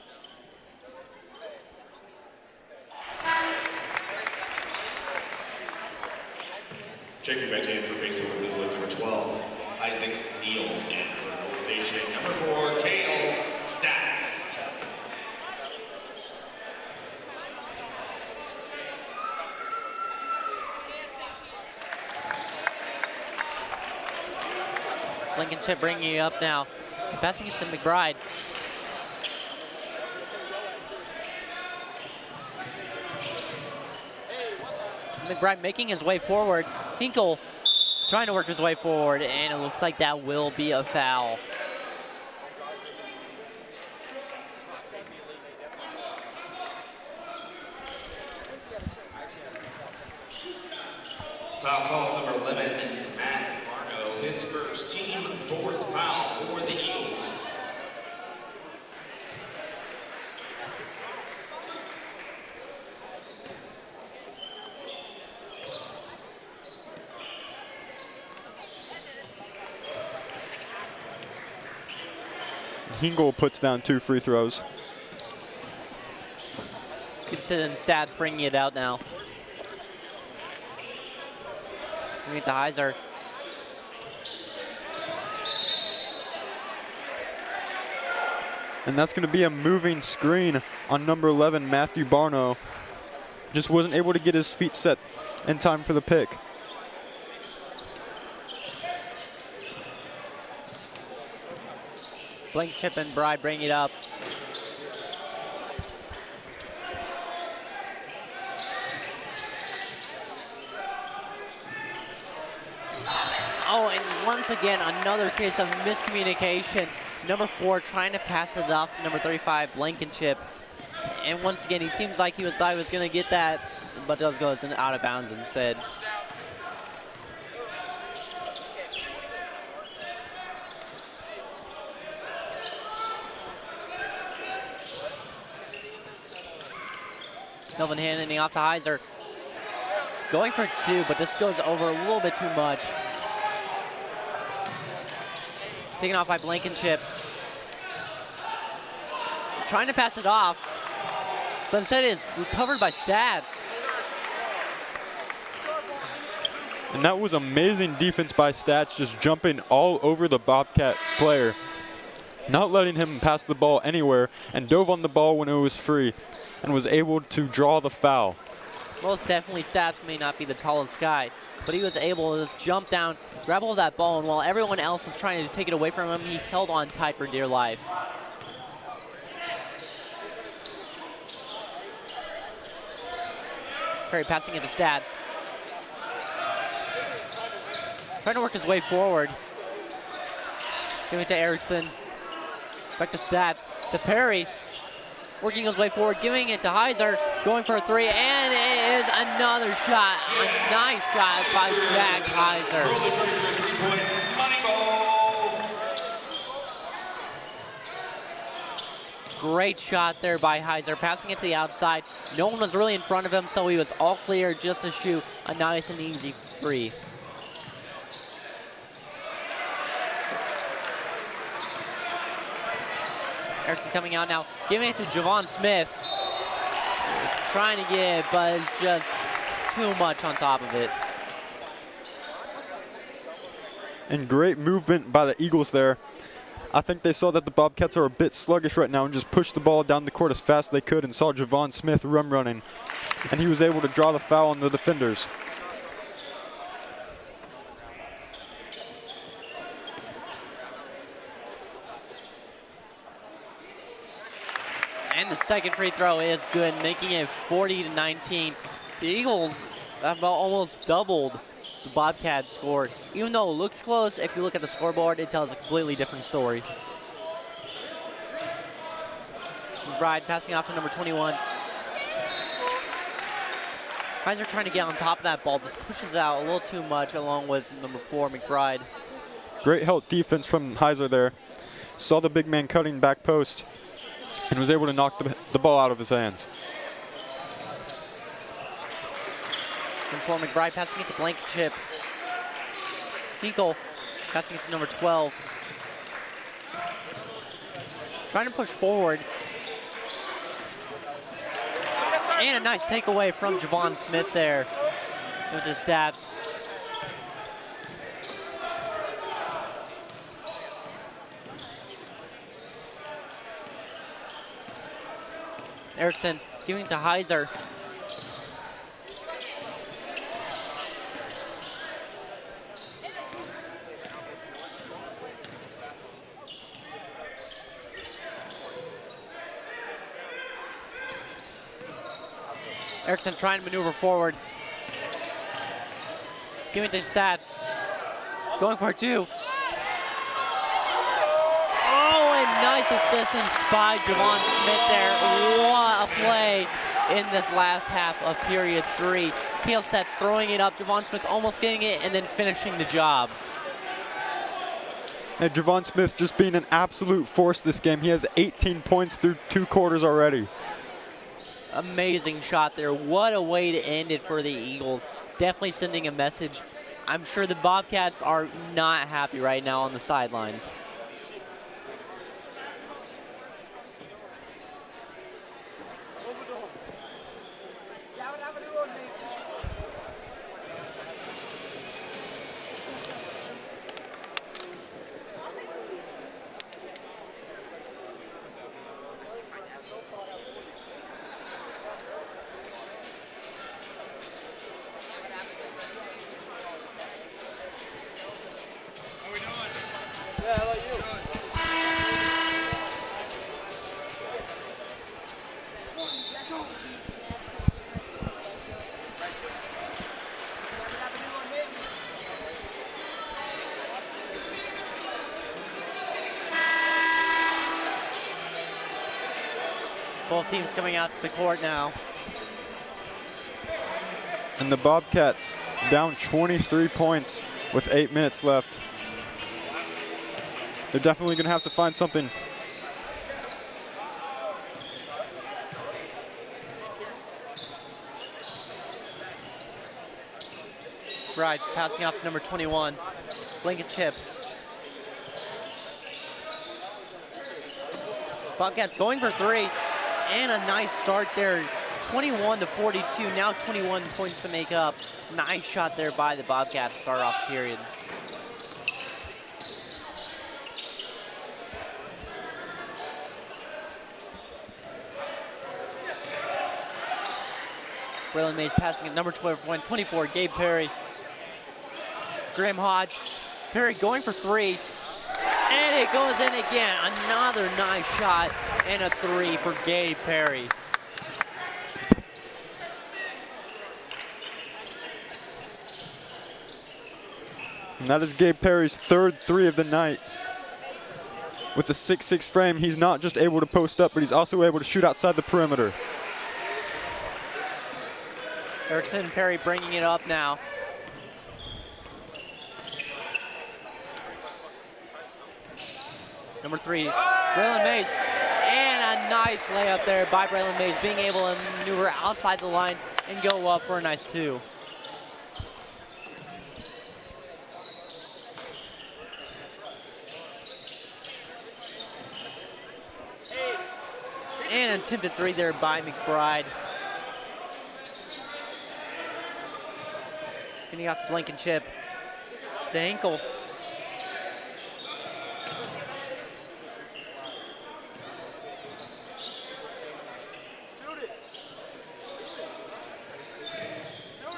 Checking back in for Basehor, Linwood, number 12, Isaac Neal. And for Innovation, number 4, Kale Stats. Blankenship bringing it up now. Passing it to McBride. McBride making his way forward. Hinkle trying to work his way forward, and it looks like that will be a foul. Foul call number 11, Matt Barno, his first team fourth foul for the Eagles. Hinkle puts down 2 free throws. Gibson and Stats bringing it out now. Bring it to Heiser. And that's going to be a moving screen on number 11, Matthew Barno. Just wasn't able to get his feet set in time for the pick. Blankenship and Bride bring it up. Oh, and once again, another case of miscommunication. Number 4 trying to pass it off to number 35, Blankenship. And once again, he seems like he thought he was going to get that, but does go out of bounds instead. Melvin handing off to Heiser. Going for 2, but this goes over a little bit too much. Taken off by Blankenship. Trying to pass it off, but instead it is recovered by Stats. And that was amazing defense by Stats, just jumping all over the Bobcat player, not letting him pass the ball anywhere, and dove on the ball when it was free and was able to draw the foul. Most definitely Stats may not be the tallest guy, but he was able to just jump down, grab hold of that ball, and while everyone else was trying to take it away from him, he held on tight for dear life. Perry passing it to Stats. Trying to work his way forward. Giving it to Erickson. Back to Stats. To Perry. Working his way forward. Giving it to Heiser. Going for a 3. And it is another shot. A nice shot by Jack Heiser. Great shot there by Heiser. Passing it to the outside. No one was really in front of him, so he was all clear just to shoot a nice and easy 3. Erickson coming out now, giving it to Javon Smith. Trying to get it, but it's just too much on top of it. And great movement by the Eagles there. I think they saw that the Bobcats are a bit sluggish right now and just pushed the ball down the court as fast as they could and saw Javon Smith running. And he was able to draw the foul on the defenders. And the second free throw is good, making it 40-19. The Eagles have almost doubled the Bobcats score. Even though it looks close, if you look at the scoreboard, it tells a completely different story. McBride passing off to number 21. Guys are trying to get on top of that ball, just pushes out a little too much along with number 4, McBride. Great help defense from Heiser there. Saw the big man cutting back post and was able to knock the ball out of his hands. Number 4, McBride passing it to Blankenship. Hinkle passing it to number 12. Trying to push forward. And a nice takeaway from Javon Smith there with his stats. Erickson giving it to Heiser. Erickson trying to maneuver forward. Giving it to Stats. Going for a 2. Oh, and nice assistance by Javon Smith there. What a play in this last half of period 3. Kale Stats throwing it up. Javon Smith almost getting it and then finishing the job. And Javon Smith just being an absolute force this game. He has 18 points through 2 quarters already. Amazing shot there. What a way to end it for the Eagles. Definitely sending a message. I'm sure the Bobcats are not happy right now on the sidelines. Both teams coming out to the court now. And the Bobcats down 23 points with 8 minutes left. They're definitely going to have to find something. McBride passing off to number 21, Blankenship. Bobcats going for three, and a nice start there. 21 to 42, now 21 points to make up. Nice shot there by the Bobcats to start off the period. Braylon Mays passing at number 24, Gabe Perry. Graham Hodge. Perry going for three. And it goes in again. Another nice shot and a three for Gabe Perry. And that is Gabe Perry's third three of the night. With a 6'6" frame, he's not just able to post up, but he's also able to shoot outside the perimeter. Erickson and Perry bringing it up now. Number 3, Braylon Mays. And a nice layup there by Braylon Mays, being able to maneuver outside the line and go up for a nice 2. And an attempted 3 there by McBride. Getting out to Blankenship. The ankle.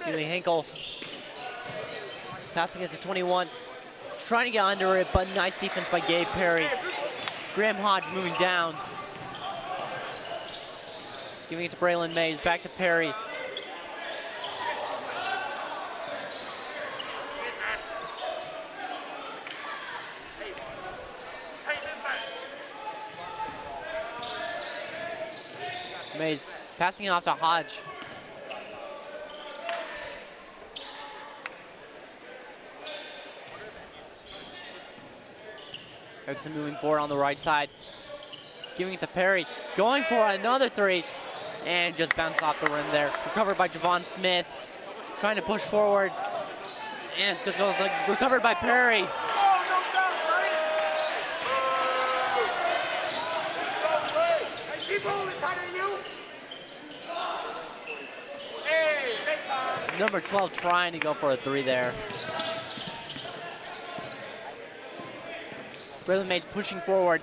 Billy Hinkle. Passing it to 21. Trying to get under it, but nice defense by Gabe Perry. Graham Hodge moving down. Giving it to Braylon Mays. Back to Perry. Mays passing it off to Hodge. Erickson moving forward on the right side. Giving it to Perry. Going for another 3. And just bounced off the rim there. Recovered by Javon Smith. Trying to push forward. And it just goes like recovered by Perry. Number 12 trying to go for a 3 there. Braylon Mays pushing forward.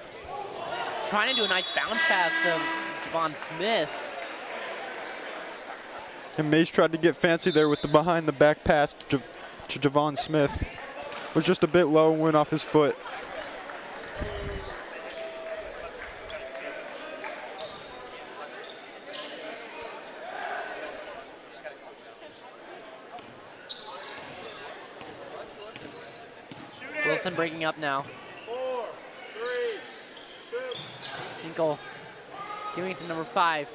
Trying to do a nice bounce pass to Javon Smith. And Mays tried to get fancy there with the behind the back pass to Javon Smith. Was just a bit low and went off his foot. Wilson breaking up now. 4, 3, 2. Hinkle giving it to number 5.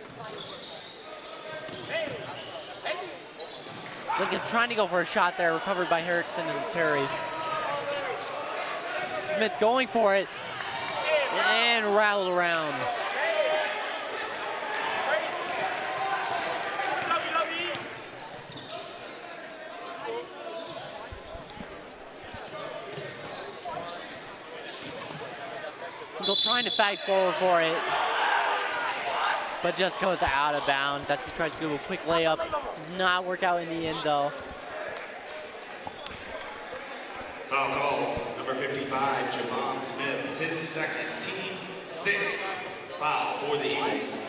Lincoln trying to go for a shot there, recovered by Erickson and Perry. Smith going for it and rattled around. Hinkle trying to fight forward for it, but just goes out of bounds as he tries to do a quick layup. Does not work out in the end though. Foul called, number 55, Javon Smith, his second, team 6th foul for the Eagles.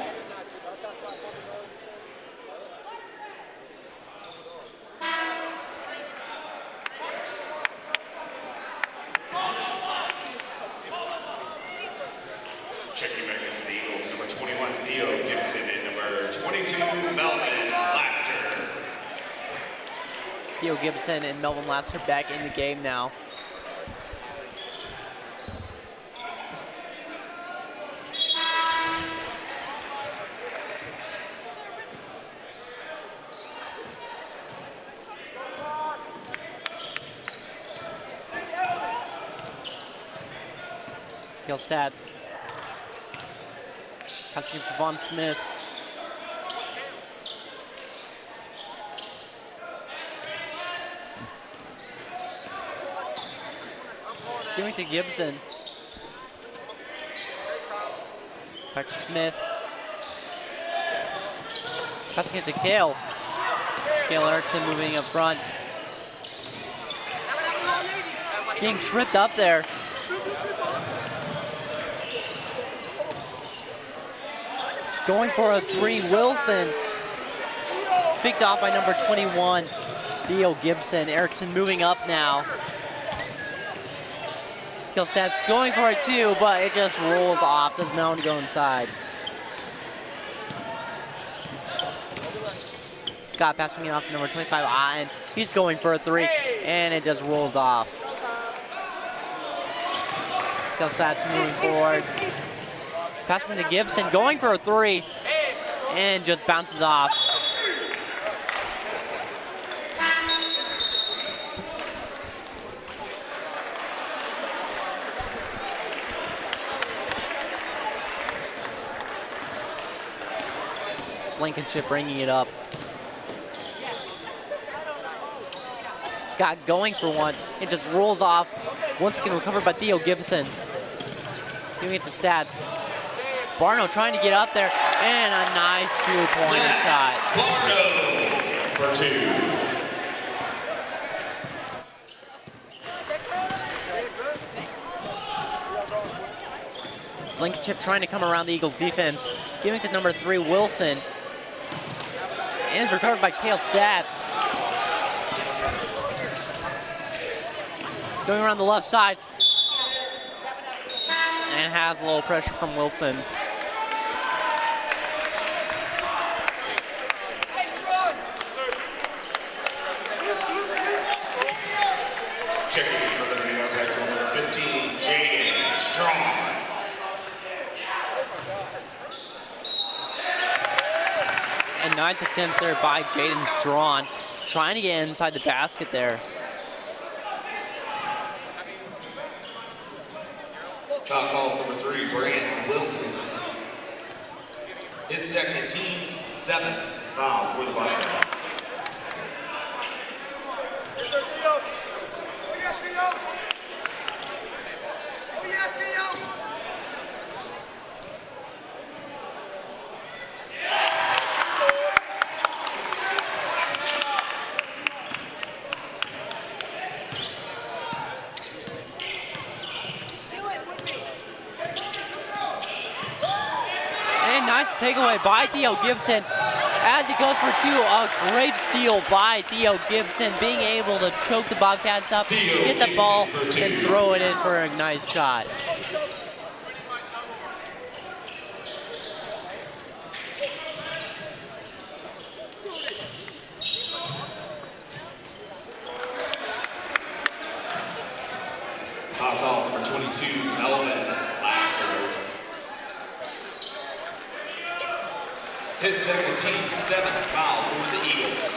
Checking back into the Eagles, number 21, Theo Gibson, and number 22, Melvin Laster. Theo Gibson and Melvin Laster back in the game now. Kill stats. Passing to Javon Smith. Giving to Gibson. Back to Smith. Passing it to Kale. Kale Erickson moving up front. Getting tripped up there. Going for a three, Wilson. Picked off by number 21, Theo Gibson. Erickson moving up now. Killstats going for a two, but it just rolls off. Does not want to go inside. Scott passing it off to number 25, Otten. He's going for a three, and it just rolls off. Killstats moving forward. Passing to Gibson, going for a three, and just bounces off. Blankenship bringing it up. Scott going for one. It just rolls off. Once again recovered by Theo Gibson. Giving it to Stats. Barno trying to get up there, and a nice two-pointer shot. Barno for two. Blankenship trying to come around the Eagles defense. Giving to number 3, Wilson. And is recovered by Kale Stats. Going around the left side. And has a little pressure from Wilson. Checking for the New York High School number 15, Jaden Strong. A nice attempt there by Jaden Strong, trying to get inside the basket there. Foul call number 3, Brandon Wilson. His second team, 7th foul for the Bobcats. Takeaway by Theo Gibson as he goes for two. A great steal by Theo Gibson, being able to choke the Bobcats up, get the ball, and throw it in for a nice shot. Foul call number 22, Melvin Lasker. His second team, 7th foul for the Eagles.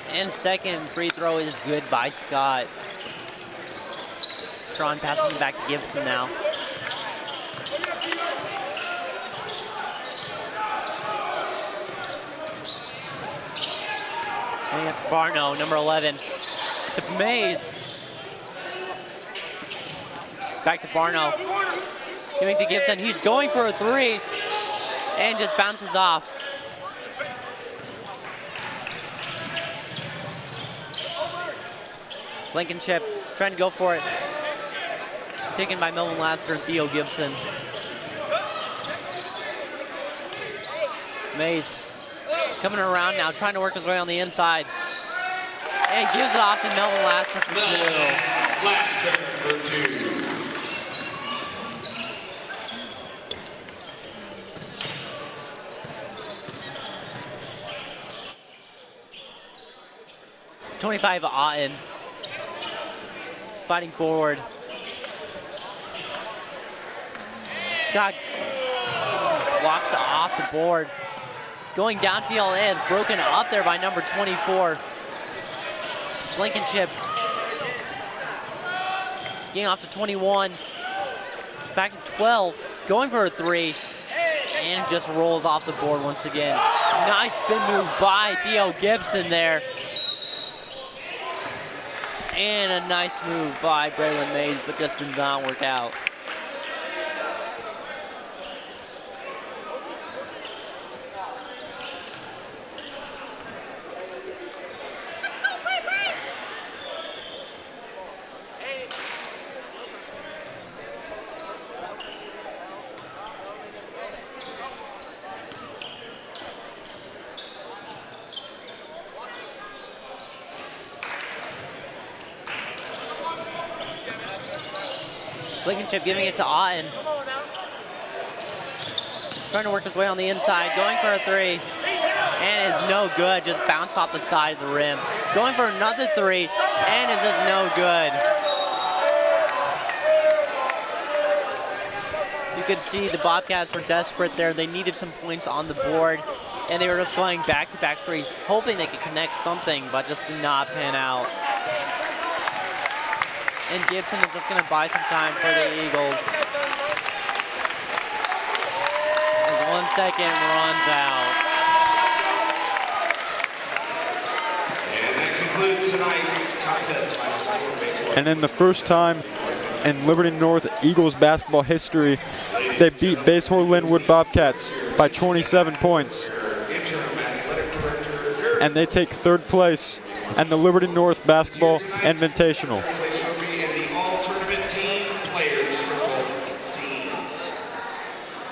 And second free throw is good by Scott. Strong passing it back to Gibson now. Coming up to Barno, number 11. To Mays. Back to Barno. Giving to Gibson. He's going for a three. And just bounces off. Blankenship trying to go for it. Taken by Melvin Laster and Theo Gibson. Mays coming around now, trying to work his way on the inside. And gives it off to Melvin Laster for two. Laster for two. .25 Otten. fighting forward. Scott walks off the board. Going downfield is broken up there by number 24. Blankenship getting off to 21. Back to 12. Going for a 3. And it just rolls off the board once again. Nice spin move by Theo Gibson there. And a nice move by Braylon Mays, but just did not work out. Blankenship giving it to Otten. Trying to work his way on the inside, going for a 3. And is no good, just bounced off the side of the rim. Going for another 3, and is just no good. You could see the Bobcats were desperate there. They needed some points on the board, and they were just going back-to-back 3s, hoping they could connect something, but just did not pan out. And Gibson is just going to buy some time for the Eagles. As 1 second runs out. And that concludes tonight's contest. Final score, Basehor. And in the first time in Liberty North Eagles basketball history, they beat Basehor Linwood Bobcats by 27 points. And they take 3rd place in the Liberty North Basketball Invitational.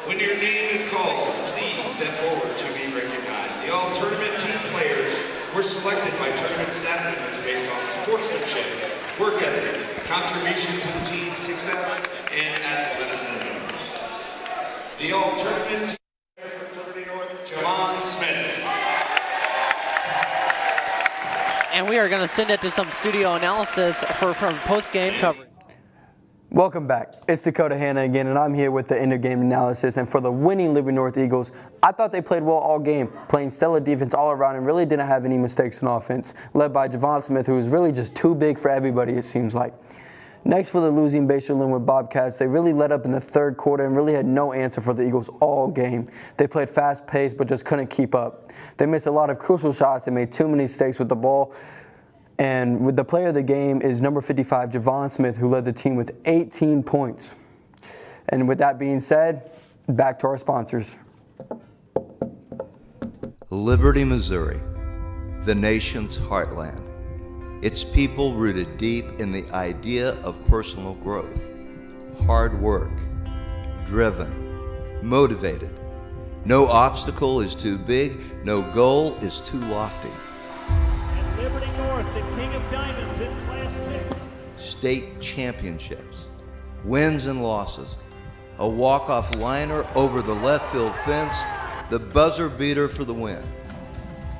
When your name is called, please step forward to be recognized. The all-tournament team players were selected by tournament staff members based on sportsmanship, work ethic, contribution to the team's success, and athleticism. The all-tournament team player from Liberty North, Javon Smith. And we are going to send it to some studio analysis from post-game coverage. Welcome back. It's Dakota Hanna again, and I'm here with the end-of-game analysis. And for the winning Liberty North Eagles, I thought they played well all game, playing stellar defense all around and really didn't have any mistakes in offense, led by Javon Smith, who was really just too big for everybody, it seems like. Next, for the losing Basehor Linwood Bobcats, they really let up in the 3rd quarter and really had no answer for the Eagles all game. They played fast-paced but just couldn't keep up. They missed a lot of crucial shots and made too many mistakes with the ball. And with the player of the game is number 55, Javon Smith, who led the team with 18 points. And with that being said, back to our sponsors. Liberty, Missouri, the nation's heartland. Its people rooted deep in the idea of personal growth, hard work, driven, motivated. No obstacle is too big, no goal is too lofty. And Liberty North, the King of Diamonds in Class 6. State championships, wins and losses, a walk-off liner over the left field fence, the buzzer beater for the win,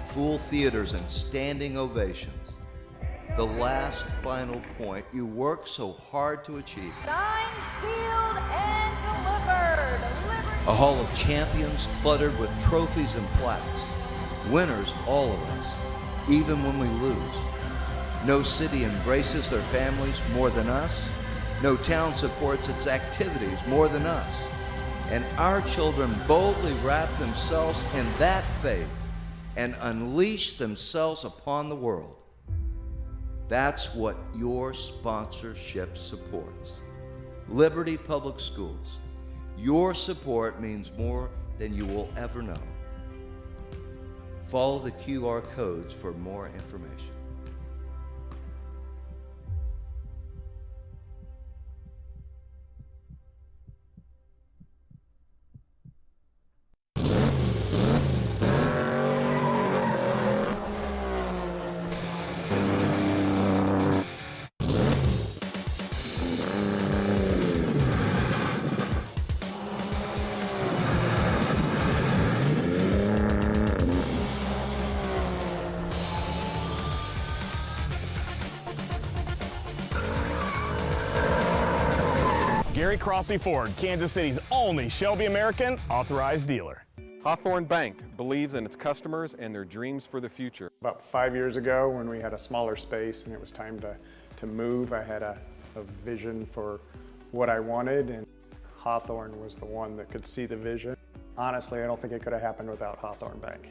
full theaters and standing ovations. The last final point you worked so hard to achieve. Signed, sealed, and delivered. A hall of champions cluttered with trophies and plaques. Winners, all of us, even when we lose. No city embraces their families more than us. No town supports its activities more than us. And our children boldly wrap themselves in that faith and unleash themselves upon the world. That's what your sponsorship supports. Liberty Public Schools. Your support means more than you will ever know. Follow the QR codes for more information. Gary Crossley Ford, Kansas City's only Shelby American authorized dealer. Hawthorne Bank believes in its customers and their dreams for the future. About 5 years ago, when we had a smaller space and it was time to move, I had a vision for what I wanted, and Hawthorne was the one that could see the vision. Honestly, I don't think it could have happened without Hawthorne Bank.